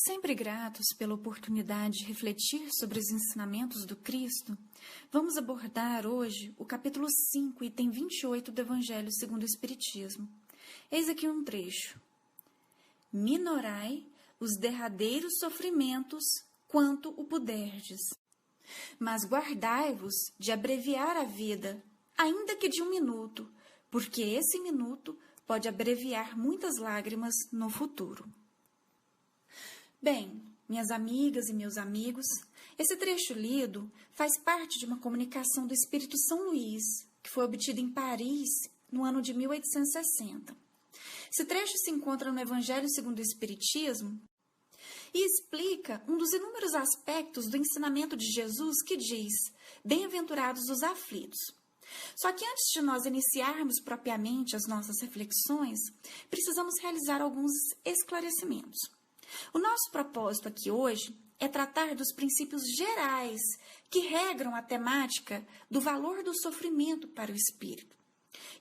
Sempre gratos pela oportunidade de refletir sobre os ensinamentos do Cristo, vamos abordar hoje o capítulo 5, item 28 do Evangelho segundo o Espiritismo. Eis aqui um trecho. Minorai os derradeiros sofrimentos quanto o puderdes, mas guardai-vos de abreviar a vida, ainda que de 1 minuto, porque esse minuto pode abreviar muitas lágrimas no futuro. Bem, minhas amigas e meus amigos, esse trecho lido faz parte de uma comunicação do Espírito São Luís, que foi obtida em Paris no ano de 1860. Esse trecho se encontra no Evangelho segundo o Espiritismo e explica um dos inúmeros aspectos do ensinamento de Jesus que diz: bem-aventurados os aflitos. Só que antes de nós iniciarmos propriamente as nossas reflexões, precisamos realizar alguns esclarecimentos. O nosso propósito aqui hoje é tratar dos princípios gerais que regram a temática do valor do sofrimento para o espírito.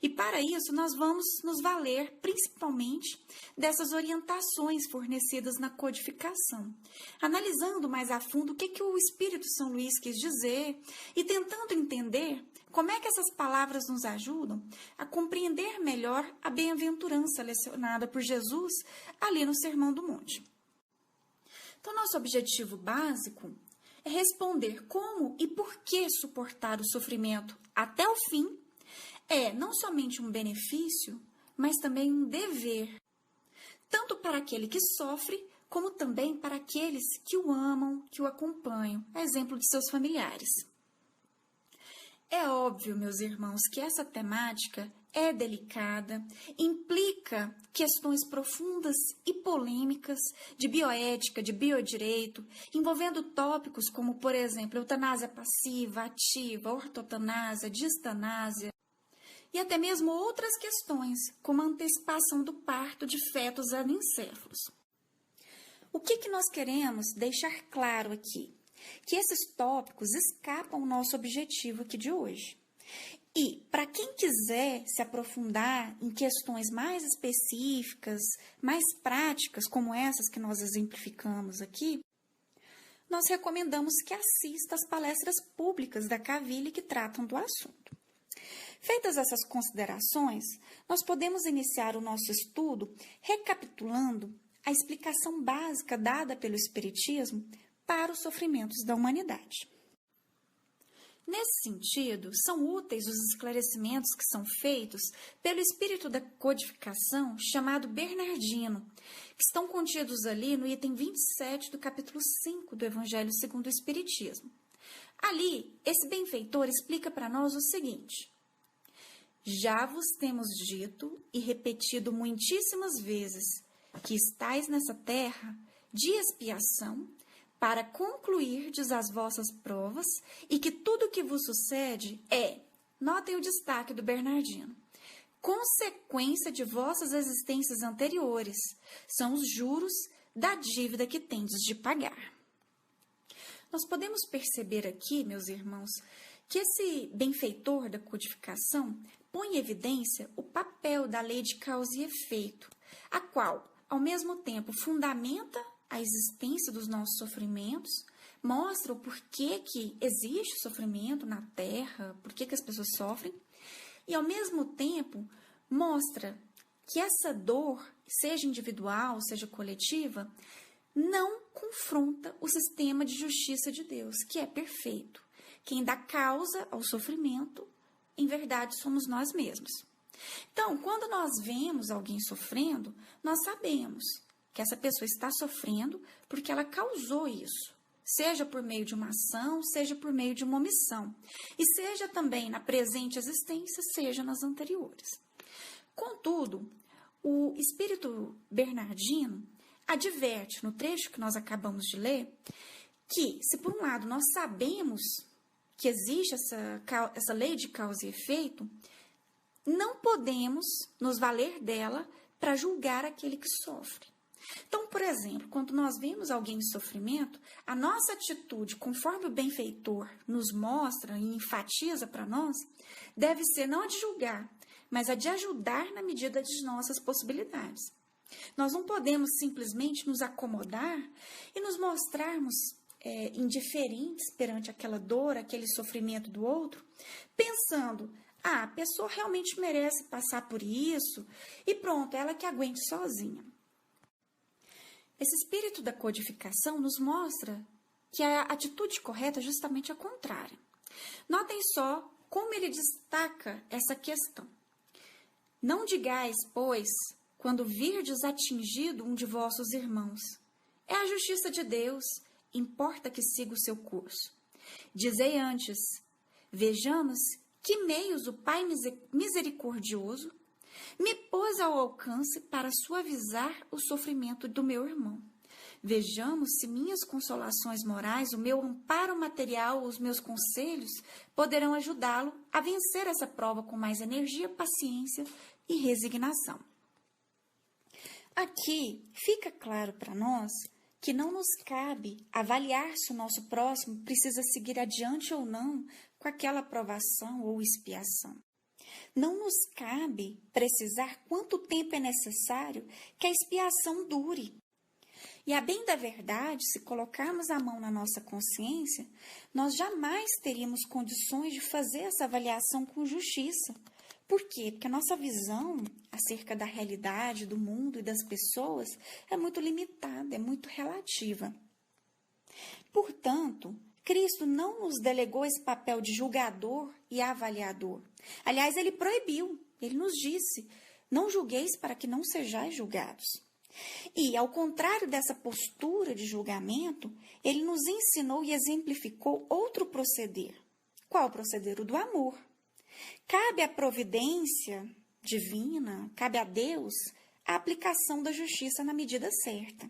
E para isso nós vamos nos valer principalmente dessas orientações fornecidas na codificação, analisando mais a fundo o que o Espírito São Luís quis dizer e tentando entender como é que essas palavras nos ajudam a compreender melhor a bem-aventurança lecionada por Jesus ali no Sermão do Monte. Então, nosso objetivo básico é responder como e por que suportar o sofrimento até o fim é não somente um benefício, mas também um dever, tanto para aquele que sofre, como também para aqueles que o amam, que o acompanham, a exemplo de seus familiares. É óbvio, meus irmãos, que essa temática é delicada, implica questões profundas e polêmicas de bioética, de biodireito, envolvendo tópicos como, por exemplo, eutanásia passiva, ativa, ortotanásia, distanásia, e até mesmo outras questões, como a antecipação do parto de fetos anencéfalos. O que nós queremos deixar claro aqui? Que esses tópicos escapam ao nosso objetivo aqui de hoje. E, para quem quiser se aprofundar em questões mais específicas, mais práticas, como essas que nós exemplificamos aqui, nós recomendamos que assista às palestras públicas da Caville que tratam do assunto. Feitas essas considerações, nós podemos iniciar o nosso estudo recapitulando a explicação básica dada pelo Espiritismo para os sofrimentos da humanidade. Nesse sentido, são úteis os esclarecimentos que são feitos pelo espírito da codificação chamado Bernardino, que estão contidos ali no item 27 do capítulo 5 do Evangelho segundo o Espiritismo. Ali, esse benfeitor explica para nós o seguinte: já vos temos dito e repetido muitíssimas vezes que estáis nessa terra de expiação, para concluirdes as vossas provas e que tudo o que vos sucede é, notem o destaque do Bernardino, consequência de vossas existências anteriores, são os juros da dívida que tendes de pagar. Nós podemos perceber aqui, meus irmãos, que esse benfeitor da codificação põe em evidência o papel da lei de causa e efeito, a qual, ao mesmo tempo, fundamenta a existência dos nossos sofrimentos, mostra o porquê que existe sofrimento na Terra, porquê que as pessoas sofrem, e ao mesmo tempo mostra que essa dor, seja individual, seja coletiva, não confronta o sistema de justiça de Deus, que é perfeito. Quem dá causa ao sofrimento, em verdade, somos nós mesmos. Então, quando nós vemos alguém sofrendo, nós sabemos que essa pessoa está sofrendo porque ela causou isso, seja por meio de uma ação, seja por meio de uma omissão, e seja também na presente existência, seja nas anteriores. Contudo, o espírito Bernardino adverte no trecho que nós acabamos de ler que, se por um lado nós sabemos que existe essa lei de causa e efeito, não podemos nos valer dela para julgar aquele que sofre. Então, por exemplo, quando nós vemos alguém em sofrimento, a nossa atitude, conforme o benfeitor nos mostra e enfatiza para nós, deve ser não a de julgar, mas a de ajudar na medida de nossas possibilidades. Nós não podemos simplesmente nos acomodar e nos mostrarmos indiferentes perante aquela dor, aquele sofrimento do outro, pensando, a pessoa realmente merece passar por isso e pronto, ela que aguente sozinha. Esse espírito da codificação nos mostra que a atitude correta é justamente a contrária. Notem só como ele destaca essa questão. Não digais, pois, quando virdes atingido um de vossos irmãos. É a justiça de Deus, importa que siga o seu curso. Dizei antes, vejamos que meios o Pai misericordioso me pôs ao alcance para suavizar o sofrimento do meu irmão. Vejamos se minhas consolações morais, o meu amparo material, os meus conselhos poderão ajudá-lo a vencer essa prova com mais energia, paciência e resignação. Aqui fica claro para nós que não nos cabe avaliar se o nosso próximo precisa seguir adiante ou não com aquela provação ou expiação. Não nos cabe precisar quanto tempo é necessário que a expiação dure. E a bem da verdade, se colocarmos a mão na nossa consciência, nós jamais teríamos condições de fazer essa avaliação com justiça. Por quê? Porque a nossa visão acerca da realidade, do mundo e das pessoas é muito limitada, é muito relativa. Portanto, Cristo não nos delegou esse papel de julgador e avaliador. Aliás, ele proibiu, ele nos disse, não julgueis para que não sejais julgados. E, ao contrário dessa postura de julgamento, ele nos ensinou e exemplificou outro proceder. Qual o proceder? O do amor. Cabe à providência divina, cabe a Deus, a aplicação da justiça na medida certa.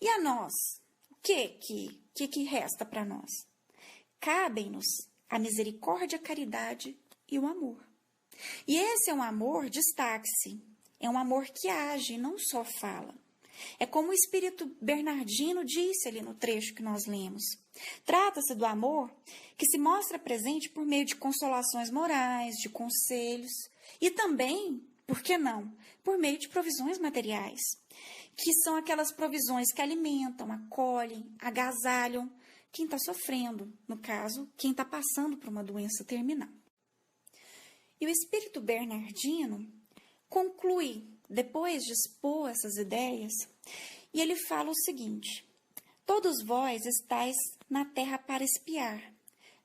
E a nós? O que resta para nós? Cabem-nos a misericórdia, a caridade e o amor. E esse é um amor, destaque-se, é um amor que age, não só fala. É como o Espírito Bernardino disse ali no trecho que nós lemos. Trata-se do amor que se mostra presente por meio de consolações morais, de conselhos e também, por que não, por meio de provisões materiais, que são aquelas provisões que alimentam, acolhem, agasalham quem está sofrendo, no caso, quem está passando por uma doença terminal. E o Espírito Bernardino conclui, depois de expor essas ideias, e ele fala o seguinte: todos vós estáis na terra para espiar,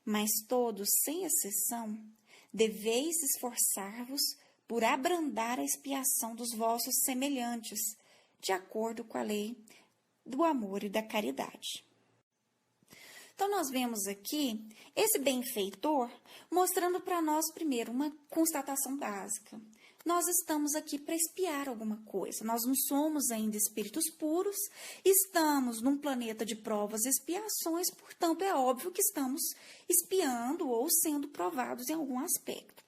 mas todos, sem exceção, deveis esforçar-vos por abrandar a expiação dos vossos semelhantes, de acordo com a lei do amor e da caridade. Então, nós vemos aqui esse benfeitor mostrando para nós, primeiro, uma constatação básica. Nós estamos aqui para expiar alguma coisa. Nós não somos ainda espíritos puros, estamos num planeta de provas e expiações, portanto, é óbvio que estamos expiando ou sendo provados em algum aspecto.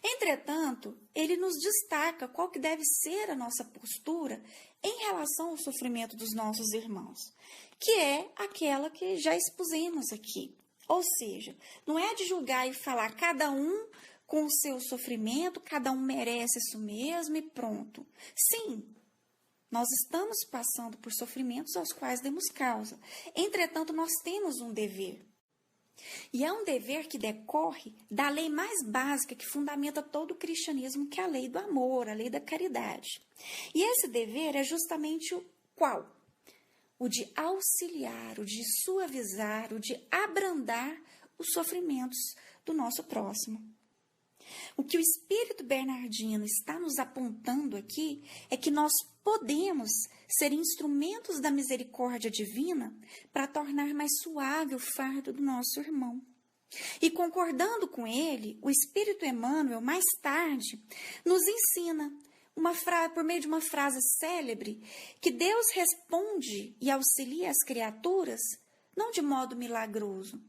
Entretanto, ele nos destaca qual que deve ser a nossa postura em relação ao sofrimento dos nossos irmãos, que é aquela que já expusemos aqui. Ou seja, não é de julgar e falar cada um com o seu sofrimento, cada um merece isso mesmo e pronto. Sim, nós estamos passando por sofrimentos aos quais demos causa. Entretanto, nós temos um dever. E é um dever que decorre da lei mais básica que fundamenta todo o cristianismo, que é a lei do amor, a lei da caridade. E esse dever é justamente o qual? O de auxiliar, o de suavizar, o de abrandar os sofrimentos do nosso próximo. O que o Espírito Bernardino está nos apontando aqui é que nós podemos ser instrumentos da misericórdia divina para tornar mais suave o fardo do nosso irmão. E concordando com ele, o Espírito Emmanuel, mais tarde, nos ensina por meio de uma frase célebre, que Deus responde e auxilia as criaturas não de modo milagroso,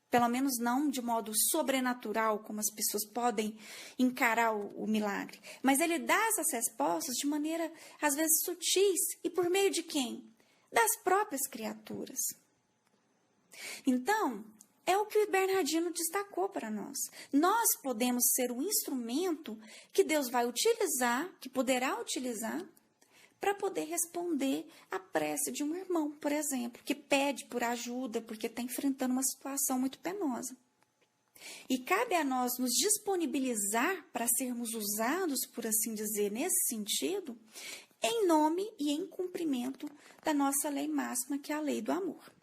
pelo menos não de modo sobrenatural, como as pessoas podem encarar o milagre. Mas ele dá essas respostas de maneira, às vezes, sutis. E por meio de quem? Das próprias criaturas. Então, é o que o Bernardino destacou para nós. Nós podemos ser o instrumento que Deus vai utilizar, que poderá utilizar, para poder responder à prece de um irmão, por exemplo, que pede por ajuda porque está enfrentando uma situação muito penosa. E cabe a nós nos disponibilizar para sermos usados, por assim dizer, nesse sentido, em nome e em cumprimento da nossa lei máxima, que é a lei do amor.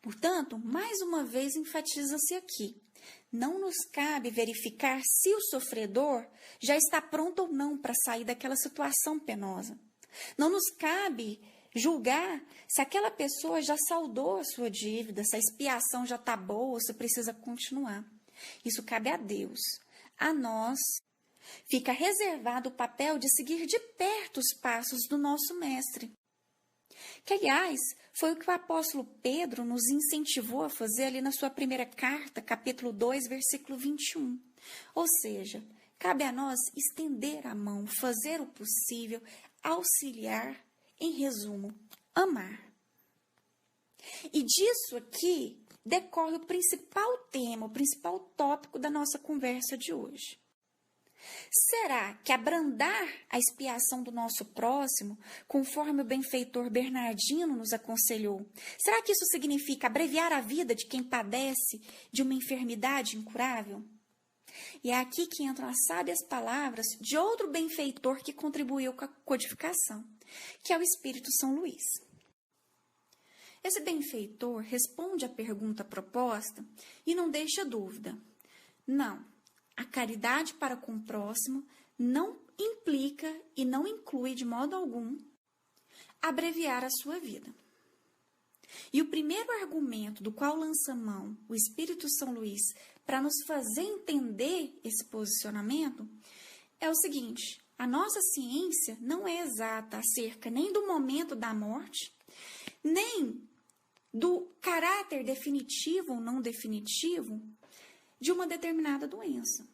Portanto, mais uma vez enfatiza-se aqui, não nos cabe verificar se o sofredor já está pronto ou não para sair daquela situação penosa. Não nos cabe julgar se aquela pessoa já saldou a sua dívida, se a expiação já está boa, se precisa continuar. Isso cabe a Deus. A nós fica reservado o papel de seguir de perto os passos do nosso mestre. Que, aliás, foi o que o apóstolo Pedro nos incentivou a fazer ali na sua primeira carta, capítulo 2, versículo 21. Ou seja, cabe a nós estender a mão, fazer o possível, auxiliar, em resumo, amar. E disso aqui decorre o principal tema, o principal tópico da nossa conversa de hoje. Será que abrandar a expiação do nosso próximo, conforme o benfeitor Bernardino nos aconselhou, será que isso significa abreviar a vida de quem padece de uma enfermidade incurável? E é aqui que entram as sábias palavras de outro benfeitor que contribuiu com a codificação, que é o Espírito São Luís. Esse benfeitor responde à pergunta proposta e não deixa dúvida. Não, a caridade para com o próximo não implica e não inclui de modo algum abreviar a sua vida. E o primeiro argumento do qual lança mão o Espírito São Luís para nos fazer entender esse posicionamento é o seguinte: a nossa ciência não é exata acerca nem do momento da morte, nem do caráter definitivo ou não definitivo de uma determinada doença.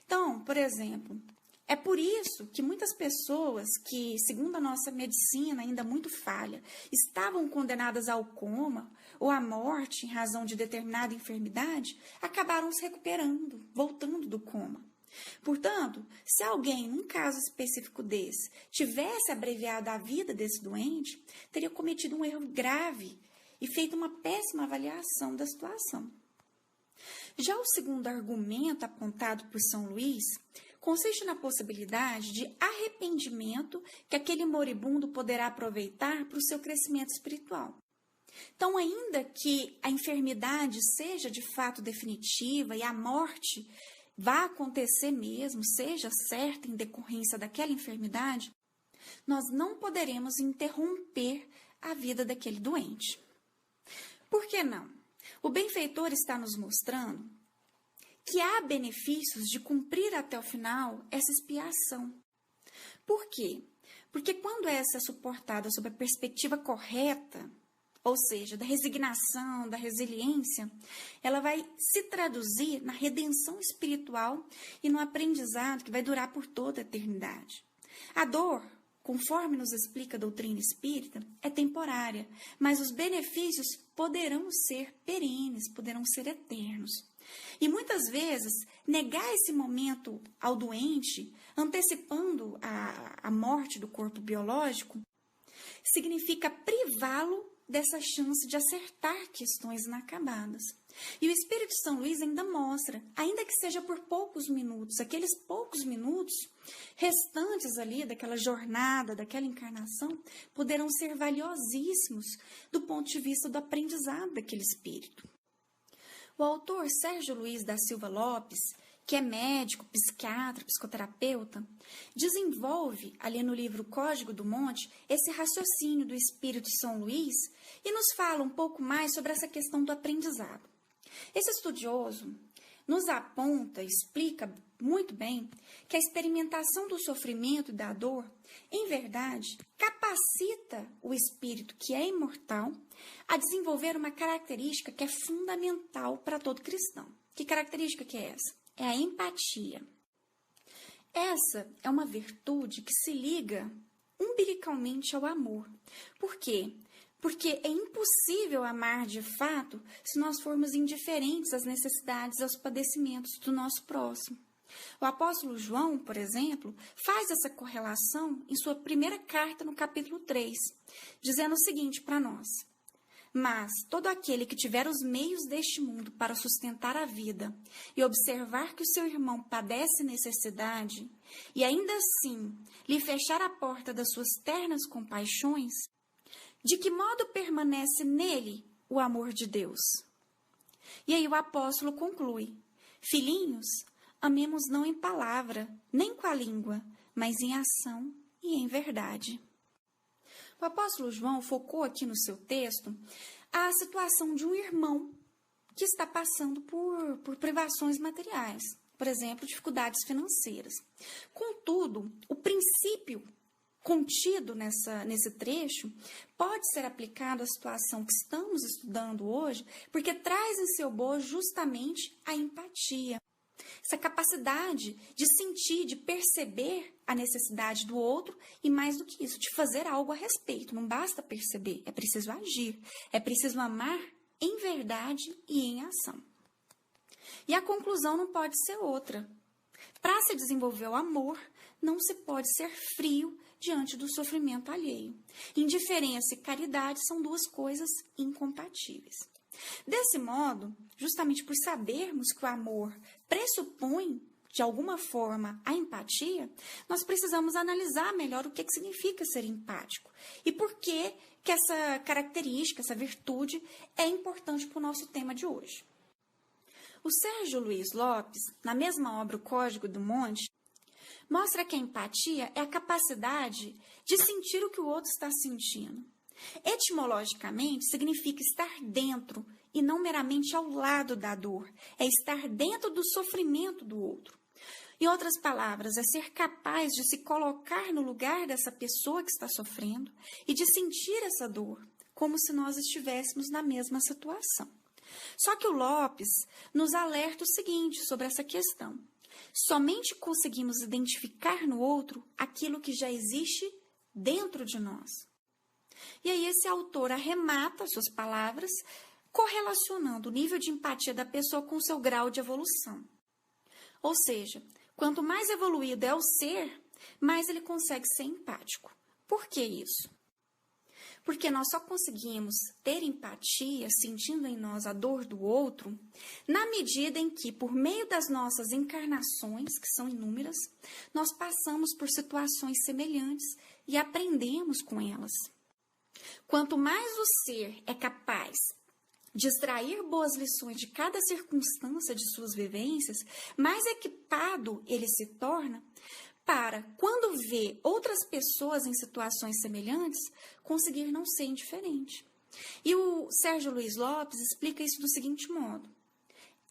Então, por exemplo, é por isso que muitas pessoas que, segundo a nossa medicina ainda muito falha, estavam condenadas ao coma ou à morte em razão de determinada enfermidade, acabaram se recuperando, voltando do coma. Portanto, se alguém, num caso específico desse, tivesse abreviado a vida desse doente, teria cometido um erro grave e feito uma péssima avaliação da situação. Já o segundo argumento apontado por São Luís consiste na possibilidade de arrependimento que aquele moribundo poderá aproveitar para o seu crescimento espiritual. Então, ainda que a enfermidade seja de fato definitiva e a morte vá acontecer mesmo, seja certa em decorrência daquela enfermidade, nós não poderemos interromper a vida daquele doente. Por que não? O benfeitor está nos mostrando que há benefícios de cumprir até o final essa expiação. Por quê? Porque quando essa é suportada sob a perspectiva correta, ou seja, da resignação, da resiliência, ela vai se traduzir na redenção espiritual e no aprendizado que vai durar por toda a eternidade. A dor, conforme nos explica a doutrina espírita, é temporária, mas os benefícios poderão ser perenes, poderão ser eternos. E muitas vezes, negar esse momento ao doente, antecipando a morte do corpo biológico, significa privá-lo dessa chance de acertar questões inacabadas. E o Espírito São Luís ainda mostra, ainda que seja por poucos minutos, aqueles poucos minutos restantes ali daquela jornada, daquela encarnação, poderão ser valiosíssimos do ponto de vista do aprendizado daquele espírito. O autor Sérgio Luiz da Silva Lopes, que é médico, psiquiatra, psicoterapeuta, desenvolve ali no livro Código do Monte esse raciocínio do Espírito São Luís e nos fala um pouco mais sobre essa questão do aprendizado. Esse estudioso nos aponta, explica muito bem que a experimentação do sofrimento e da dor, em verdade, capacita o espírito, que é imortal, a desenvolver uma característica que é fundamental para todo cristão. Que característica que é essa? É a empatia. Essa é uma virtude que se liga umbilicalmente ao amor. Por quê? porque é impossível amar de fato se nós formos indiferentes às necessidades e aos padecimentos do nosso próximo. O apóstolo João, por exemplo, faz essa correlação em sua primeira carta no capítulo 3, dizendo o seguinte para nós: mas todo aquele que tiver os meios deste mundo para sustentar a vida e observar que o seu irmão padece necessidade, e ainda assim lhe fechar a porta das suas ternas compaixões, de que modo permanece nele o amor de Deus? E aí o apóstolo conclui: filhinhos, amemos não em palavra, nem com a língua, mas em ação e em verdade. O apóstolo João focou aqui no seu texto a situação de um irmão que está passando por privações materiais, por exemplo, dificuldades financeiras. Contudo, o princípio contido nesse trecho pode ser aplicado à situação que estamos estudando hoje, porque traz em seu bojo justamente a empatia. Essa capacidade de sentir, de perceber a necessidade do outro e, mais do que isso, de fazer algo a respeito. Não basta perceber, é preciso agir, é preciso amar em verdade e em ação. E a conclusão não pode ser outra. Para se desenvolver o amor, não se pode ser frio diante do sofrimento alheio. Indiferença e caridade são duas coisas incompatíveis. Desse modo, justamente por sabermos que o amor pressupõe, de alguma forma, a empatia, nós precisamos analisar melhor o que significa ser empático e por que essa característica, essa virtude é importante para o nosso tema de hoje. O Sérgio Luiz Lopes, na mesma obra O Código do Monte, mostra que a empatia é a capacidade de sentir o que o outro está sentindo. Etimologicamente, significa estar dentro e não meramente ao lado da dor. É estar dentro do sofrimento do outro. Em outras palavras, é ser capaz de se colocar no lugar dessa pessoa que está sofrendo e de sentir essa dor, como se nós estivéssemos na mesma situação. Só que o Lopes nos alerta o seguinte sobre essa questão: somente conseguimos identificar no outro aquilo que já existe dentro de nós. E aí esse autor arremata suas palavras correlacionando o nível de empatia da pessoa com o seu grau de evolução. Ou seja, quanto mais evoluído é o ser, mais ele consegue ser empático. Por que isso? Porque nós só conseguimos ter empatia, sentindo em nós a dor do outro, na medida em que, por meio das nossas encarnações, que são inúmeras, nós passamos por situações semelhantes e aprendemos com elas. Quanto mais o ser é capaz de extrair boas lições de cada circunstância de suas vivências, mais equipado ele se torna para, quando vê outras pessoas em situações semelhantes, conseguir não ser indiferente. E o Sérgio Luiz Lopes explica isso do seguinte modo: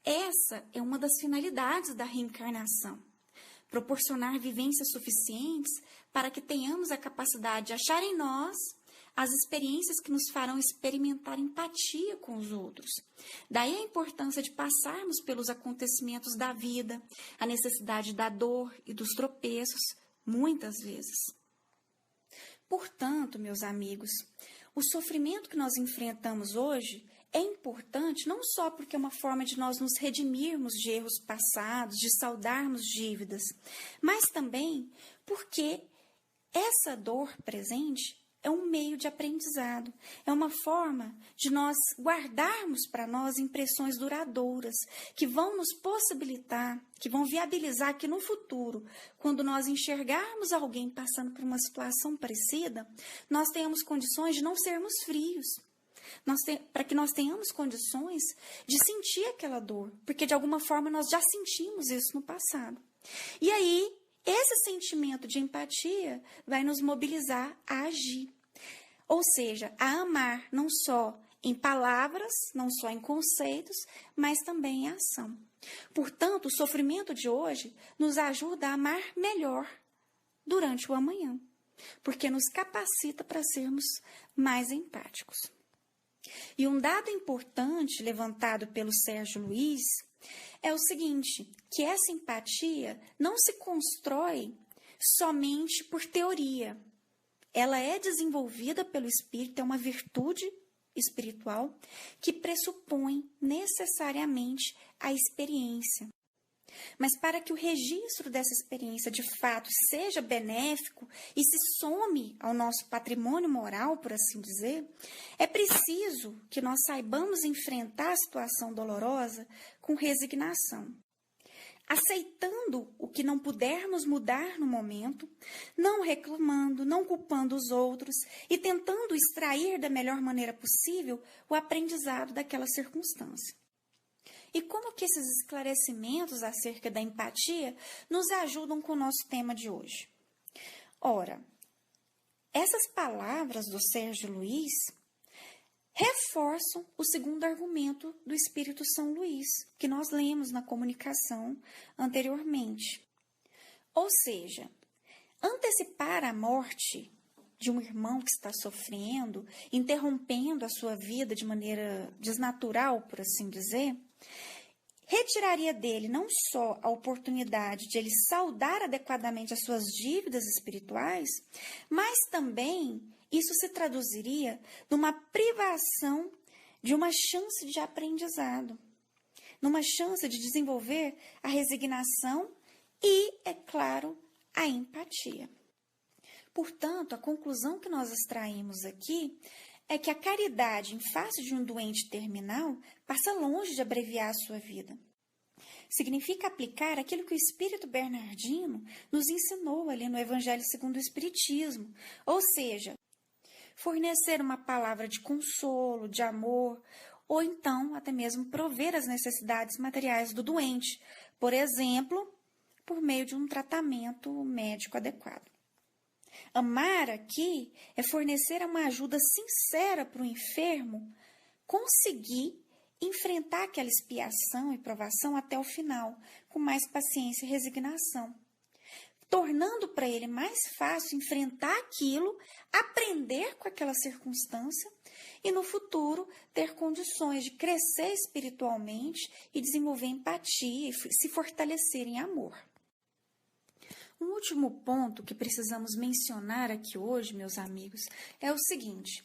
essa é uma das finalidades da reencarnação, proporcionar vivências suficientes para que tenhamos a capacidade de achar em nós as experiências que nos farão experimentar empatia com os outros. Daí a importância de passarmos pelos acontecimentos da vida, a necessidade da dor e dos tropeços, muitas vezes. Portanto, meus amigos, o sofrimento que nós enfrentamos hoje é importante não só porque é uma forma de nós nos redimirmos de erros passados, de saldarmos dívidas, mas também porque essa dor presente é um meio de aprendizado, é uma forma de nós guardarmos para nós impressões duradouras, que vão nos possibilitar, que vão viabilizar que no futuro, quando nós enxergarmos alguém passando por uma situação parecida, nós tenhamos condições de não sermos frios, para que nós tenhamos condições de sentir aquela dor, porque de alguma forma nós já sentimos isso no passado. E aí, esse sentimento de empatia vai nos mobilizar a agir. Ou seja, a amar não só em palavras, não só em conceitos, mas também em ação. Portanto, o sofrimento de hoje nos ajuda a amar melhor durante o amanhã, porque nos capacita para sermos mais empáticos. E um dado importante levantado pelo Sérgio Luiz é o seguinte, que essa empatia não se constrói somente por teoria. ela é desenvolvida pelo Espírito, é uma virtude espiritual que pressupõe necessariamente a experiência. Mas para que o registro dessa experiência de fato seja benéfico e se some ao nosso patrimônio moral, por assim dizer, é preciso que nós saibamos enfrentar a situação dolorosa com resignação, aceitando o que não pudermos mudar no momento, não reclamando, não culpando os outros e tentando extrair da melhor maneira possível o aprendizado daquela circunstância. E como que esses esclarecimentos acerca da empatia nos ajudam com o nosso tema de hoje? Ora, essas palavras do Sérgio Luiz reforçam o segundo argumento do Espírito São Luís, que nós lemos na comunicação anteriormente. Ou seja, antecipar a morte de um irmão que está sofrendo, interrompendo a sua vida de maneira desnatural, por assim dizer, retiraria dele não só a oportunidade de ele saldar adequadamente as suas dívidas espirituais, mas também isso se traduziria numa privação de uma chance de aprendizado, numa chance de desenvolver a resignação e, é claro, a empatia. Portanto, a conclusão que nós extraímos aqui é que a caridade em face de um doente terminal passa longe de abreviar a sua vida. Significa aplicar aquilo que o Espírito Bernardino nos ensinou ali no Evangelho segundo o Espiritismo, ou seja, fornecer uma palavra de consolo, de amor, ou então até mesmo prover as necessidades materiais do doente, por exemplo, por meio de um tratamento médico adequado. Amar aqui é fornecer uma ajuda sincera para o enfermo conseguir enfrentar aquela expiação e provação até o final, com mais paciência e resignação, tornando para ele mais fácil enfrentar aquilo, aprender com aquela circunstância e no futuro ter condições de crescer espiritualmente e desenvolver empatia e se fortalecer em amor. Um último ponto que precisamos mencionar aqui hoje, meus amigos, é o seguinte: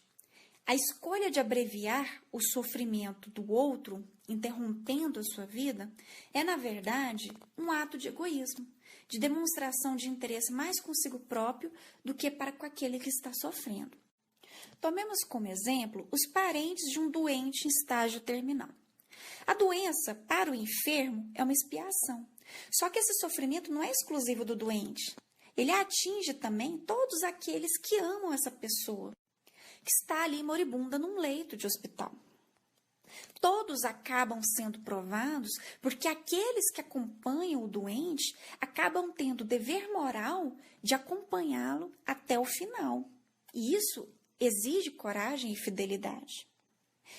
a escolha de abreviar o sofrimento do outro, interrompendo a sua vida, é, na verdade, um ato de egoísmo, de demonstração de interesse mais consigo próprio do que para com aquele que está sofrendo. Tomemos como exemplo os parentes de um doente em estágio terminal. A doença, para o enfermo, é uma expiação. Só que esse sofrimento não é exclusivo do doente. Ele atinge também todos aqueles que amam essa pessoa, que está ali moribunda num leito de hospital. Todos acabam sendo provados porque aqueles que acompanham o doente acabam tendo o dever moral de acompanhá-lo até o final. E isso exige coragem e fidelidade.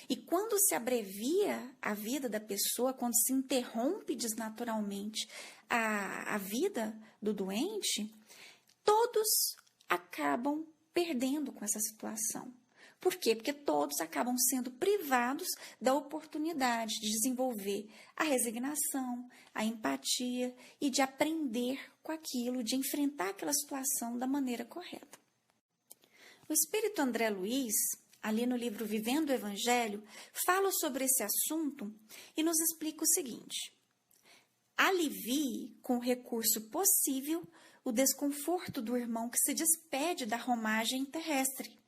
E quando se abrevia a vida da pessoa, quando se interrompe desnaturalmente a vida do doente, todos acabam perdendo com essa situação. Por quê? Porque todos acabam sendo privados da oportunidade de desenvolver a resignação, a empatia e de aprender com aquilo, de enfrentar aquela situação da maneira correta. O espírito André Luiz, ali no livro Vivendo o Evangelho, fala sobre esse assunto e nos explica o seguinte: alivie com o recurso possível o desconforto do irmão que se despede da romagem terrestre.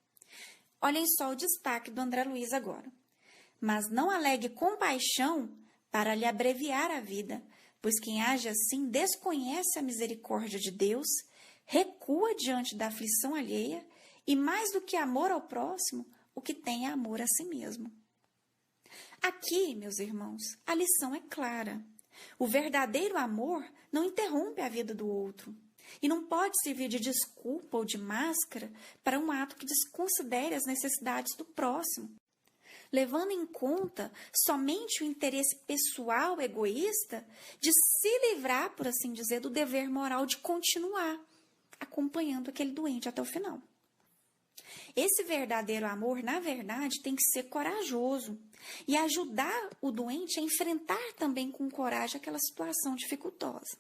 Olhem só o destaque do André Luiz agora. Mas não alegue compaixão para lhe abreviar a vida, pois quem age assim desconhece a misericórdia de Deus, recua diante da aflição alheia e, mais do que amor ao próximo, o que tem é amor a si mesmo. Aqui, meus irmãos, a lição é clara. O verdadeiro amor não interrompe a vida do outro e não pode servir de desculpa ou de máscara para um ato que desconsidere as necessidades do próximo, levando em conta somente o interesse pessoal egoísta de se livrar, por assim dizer, do dever moral de continuar acompanhando aquele doente até o final. Esse verdadeiro amor, na verdade, tem que ser corajoso e ajudar o doente a enfrentar também com coragem aquela situação dificultosa.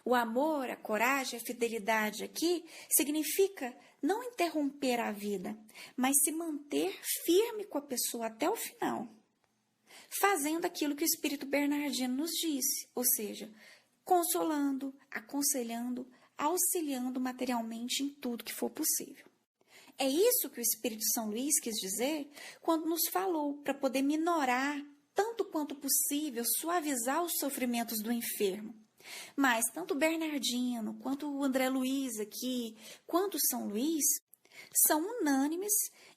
O amor, a coragem, a fidelidade aqui significa não interromper a vida, mas se manter firme com a pessoa até o final, fazendo aquilo que o Espírito Bernardino nos disse, ou seja, consolando, aconselhando, auxiliando materialmente em tudo que for possível. É isso que o Espírito São Luís quis dizer quando nos falou para poder minorar, tanto quanto possível, suavizar os sofrimentos do enfermo. Mas tanto Bernardino, quanto o André Luiz aqui, quanto São Luís, são unânimes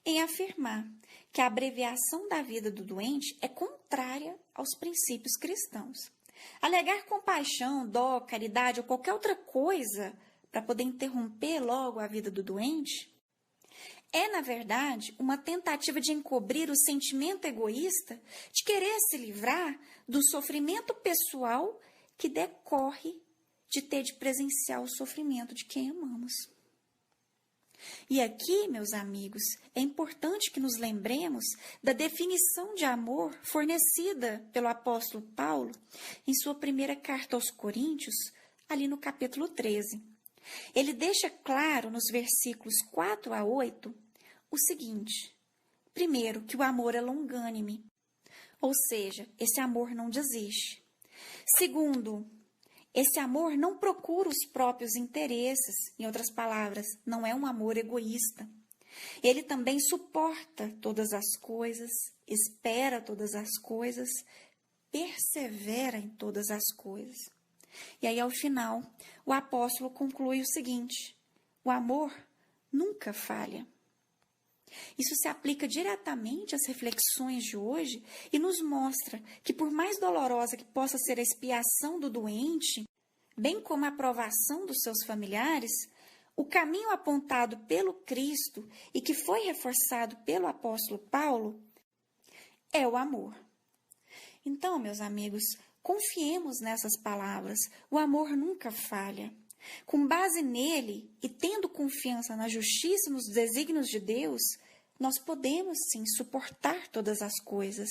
em afirmar que a abreviação da vida do doente é contrária aos princípios cristãos. Alegar compaixão, dó, caridade ou qualquer outra coisa para poder interromper logo a vida do doente é, na verdade, uma tentativa de encobrir o sentimento egoísta de querer se livrar do sofrimento pessoal que decorre de ter de presenciar o sofrimento de quem amamos. E aqui, meus amigos, é importante que nos lembremos da definição de amor fornecida pelo apóstolo Paulo em sua primeira carta aos Coríntios, ali no capítulo 13. Ele deixa claro nos versículos 4 a 8 o seguinte: primeiro, que o amor é longânime, ou seja, esse amor não desiste. Segundo, esse amor não procura os próprios interesses, em outras palavras, não é um amor egoísta. Ele também suporta todas as coisas, espera todas as coisas, persevera em todas as coisas. E aí, ao final, o apóstolo conclui o seguinte: o amor nunca falha. Isso se aplica diretamente às reflexões de hoje e nos mostra que, por mais dolorosa que possa ser a expiação do doente, bem como a aprovação dos seus familiares, o caminho apontado pelo Cristo e que foi reforçado pelo apóstolo Paulo é o amor. Então, meus amigos, confiemos nessas palavras. O amor nunca falha. Com base nele e tendo confiança na justiça e nos desígnios de Deus, nós podemos, sim, suportar todas as coisas.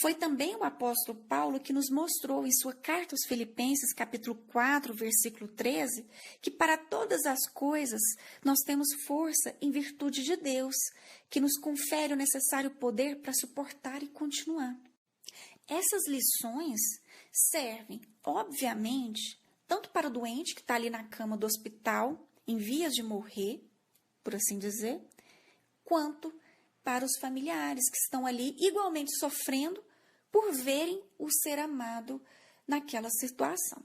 Foi também o apóstolo Paulo que nos mostrou em sua carta aos Filipenses, capítulo 4, versículo 13, que para todas as coisas nós temos força em virtude de Deus, que nos confere o necessário poder para suportar e continuar. Essas lições servem, obviamente, tanto para o doente que está ali na cama do hospital, em vias de morrer, por assim dizer, quanto para os familiares que estão ali igualmente sofrendo por verem o ser amado naquela situação.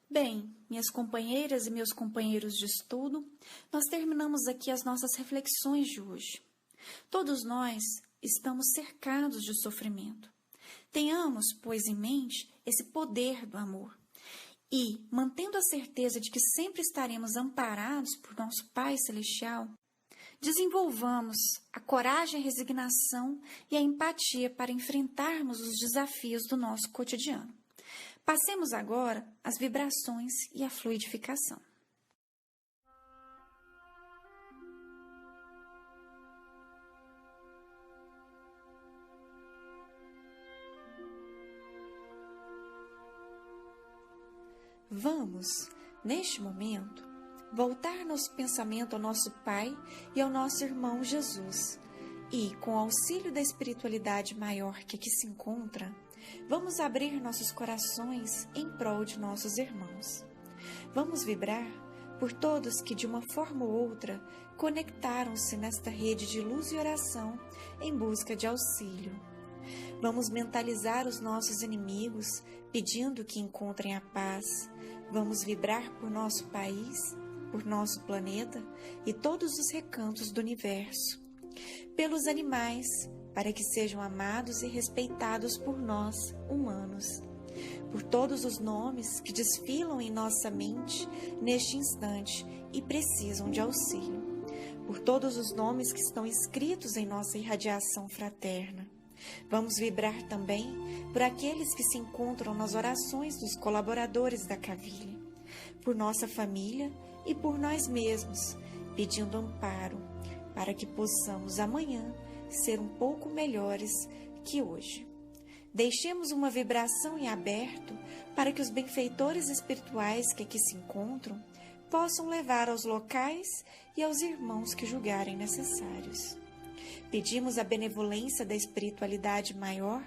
Bem, minhas companheiras e meus companheiros de estudo, nós terminamos aqui as nossas reflexões de hoje. Todos nós estamos cercados de sofrimento. Tenhamos, pois, em mente esse poder do amor. E, mantendo a certeza de que sempre estaremos amparados por nosso Pai Celestial, desenvolvamos a coragem, a resignação e a empatia para enfrentarmos os desafios do nosso cotidiano. Passemos agora às vibrações e à fluidificação. Vamos, neste momento, voltar nosso pensamento ao nosso Pai e ao nosso irmão Jesus. E, com o auxílio da espiritualidade maior que aqui se encontra, vamos abrir nossos corações em prol de nossos irmãos. Vamos vibrar por todos que, de uma forma ou outra, conectaram-se nesta rede de luz e oração em busca de auxílio. Vamos mentalizar os nossos inimigos, pedindo que encontrem a paz. Vamos vibrar por nosso país, por nosso planeta e todos os recantos do universo. Pelos animais, para que sejam amados e respeitados por nós, humanos. Por todos os nomes que desfilam em nossa mente neste instante e precisam de auxílio. Por todos os nomes que estão escritos em nossa irradiação fraterna. Vamos vibrar também por aqueles que se encontram nas orações dos colaboradores da Cavilha, por nossa família e por nós mesmos, pedindo amparo para que possamos amanhã ser um pouco melhores que hoje. Deixemos uma vibração em aberto para que os benfeitores espirituais que aqui se encontram possam levar aos locais e aos irmãos que julgarem necessários. Pedimos a benevolência da espiritualidade maior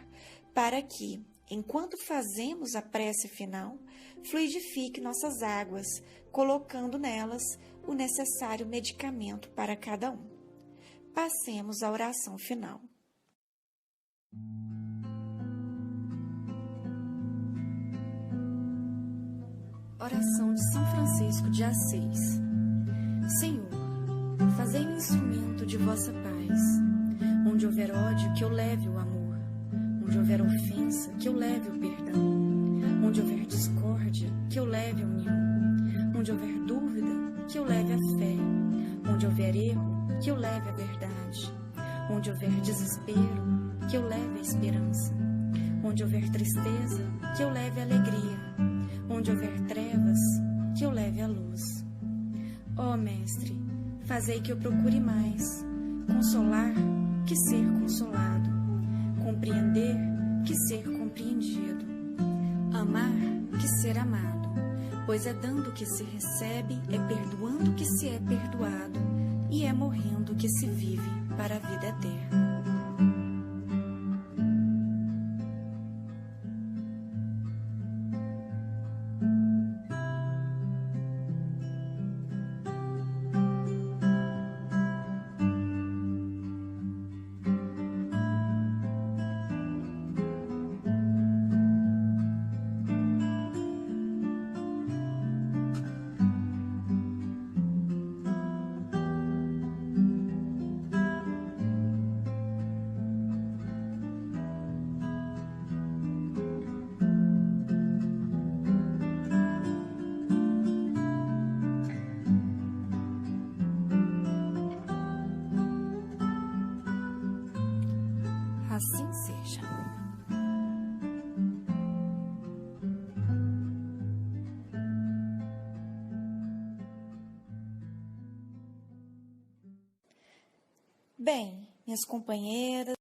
para que, enquanto fazemos a prece final, fluidifique nossas águas, colocando nelas o necessário medicamento para cada um. Passemos à oração final. Oração de São Francisco de Assis. Senhor, fazei-me instrumento de vossa paz. Onde houver ódio, que eu leve o amor. Onde houver ofensa, que eu leve o perdão. Onde houver discórdia, que eu leve a união. Onde houver dúvida, que eu leve a fé. Onde houver erro, que eu leve a verdade. Onde houver desespero, que eu leve a esperança. Onde houver tristeza, que eu leve a alegria. Onde houver trevas, que eu leve a luz. Ó Mestre, fazei que eu procure mais consolar que ser consolado, compreender que ser compreendido, amar que ser amado, pois é dando que se recebe, é perdoando que se é perdoado, e é morrendo que se vive para a vida eterna. Assim seja. Bem, minhas companheiras,